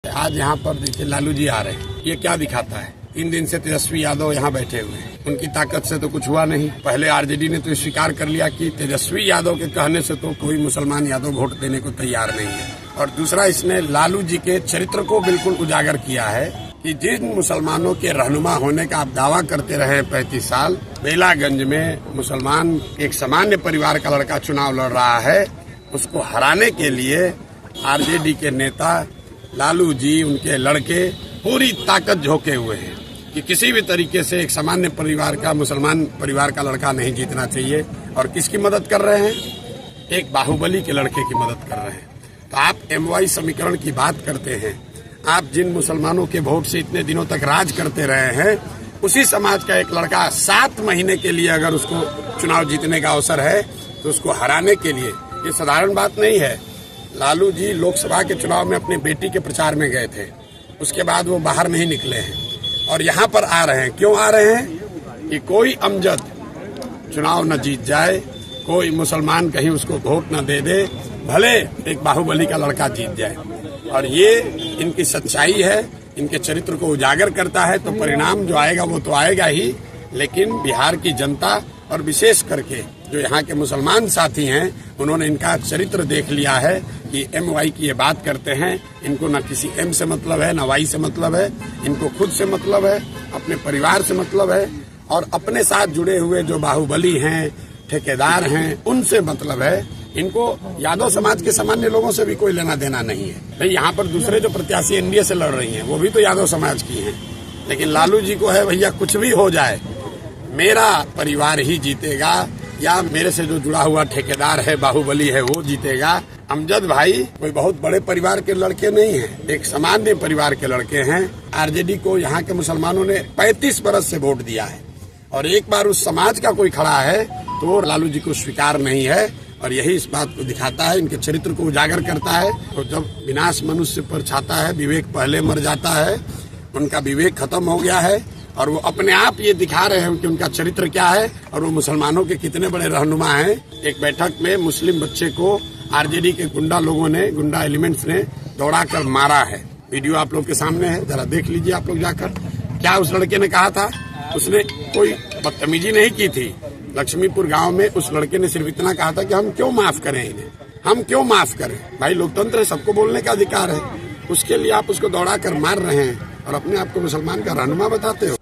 आज यहाँ पर देखिए लालू जी आ रहे हैं, ये क्या दिखाता है? 3 दिन से तेजस्वी यादव यहाँ बैठे हुए हैं, उनकी ताकत से तो कुछ हुआ नहीं। पहले आरजेडी ने तो स्वीकार कर लिया कि तेजस्वी यादव के कहने से तो कोई मुसलमान यादव वोट देने को तैयार नहीं है। और दूसरा, इसने लालू जी के चरित्र को बिल्कुल उजागर किया है कि जिन मुसलमानों के रहनुमा होने का आप दावा करते रहे 35 साल, बेलागंज में मुसलमान एक सामान्य परिवार का लड़का चुनाव लड़ रहा है, उसको हराने के लिए आरजेडी के नेता लालू जी, उनके लड़के पूरी ताकत झोंके हुए हैं कि किसी भी तरीके से एक सामान्य परिवार का, मुसलमान परिवार का लड़का नहीं जीतना चाहिए। और किसकी मदद कर रहे हैं? एक बाहुबली के लड़के की मदद कर रहे हैं। तो आप MY समीकरण की बात करते हैं, आप जिन मुसलमानों के वोट से इतने दिनों तक राज करते रहे हैं, उसी समाज का एक लड़का 7 महीने के लिए अगर उसको चुनाव जीतने का अवसर है तो उसको हराने के लिए, ये साधारण बात नहीं है। लालू जी लोकसभा के चुनाव में अपनी बेटी के प्रचार में गए थे, उसके बाद वो बाहर नहीं निकले हैं और यहाँ पर आ रहे हैं। क्यों आ रहे हैं? कि कोई अमजद चुनाव न जीत जाए, कोई मुसलमान कहीं उसको वोट न दे दे, भले एक बाहुबली का लड़का जीत जाए। और ये इनकी सच्चाई है, इनके चरित्र को उजागर करता है। तो परिणाम जो आएगा वो तो आएगा ही, लेकिन बिहार की जनता और विशेष करके जो यहाँ के मुसलमान साथी हैं, उन्होंने इनका चरित्र देख लिया है कि MY की ये बात करते हैं, इनको न किसी M से मतलब है, न Y से मतलब है, इनको खुद से मतलब है, अपने परिवार से मतलब है, और अपने साथ जुड़े हुए जो बाहुबली हैं, ठेकेदार हैं, उनसे मतलब है। इनको यादव समाज के सामान्य लोगों से भी कोई लेना देना नहीं है। भाई यहाँ पर दूसरे जो प्रत्याशी NDA से लड़ रही हैं, वो भी तो यादव समाज की हैं, लेकिन लालू जी को है भैया कुछ भी हो जाए, मेरा परिवार ही जीतेगा, या मेरे से जो जुड़ा हुआ ठेकेदार है, बाहुबली है, वो जीतेगा। अमजद भाई कोई बहुत बड़े परिवार के लड़के नहीं हैं, एक सामान्य परिवार के लड़के हैं। आरजेडी को यहाँ के मुसलमानों ने 35 बरस से वोट दिया है, और एक बार उस समाज का कोई खड़ा है तो लालू जी को स्वीकार नहीं है। और यही इस बात को दिखाता है, इनके चरित्र को उजागर करता है। तो जब विनाश मनुष्य पर छाता है, विवेक पहले मर जाता है, उनका विवेक खत्म हो गया है, और वो अपने आप ये दिखा रहे हैं कि उनका चरित्र क्या है और वो मुसलमानों के कितने बड़े रहनुमा हैं। एक बैठक में मुस्लिम बच्चे को आरजेडी के गुंडा लोगों ने, गुंडा एलिमेंट्स ने दौड़ाकर मारा है। वीडियो आप लोग के सामने है, जरा देख लीजिए आप लोग जाकर। क्या उस लड़के ने कहा था? उसने कोई बदतमीजी नहीं की थी। लक्ष्मीपुर गांव में उस लड़के ने सिर्फ इतना कहा था कि हम क्यों माफ करें इन्हें, हम क्यों माफ करें। भाई लोकतंत्र है, सबको बोलने का अधिकार है। उसके लिए आप उसको दौड़ा कर मार रहे हैं और अपने आप को मुसलमान का रहनुमा बताते हो।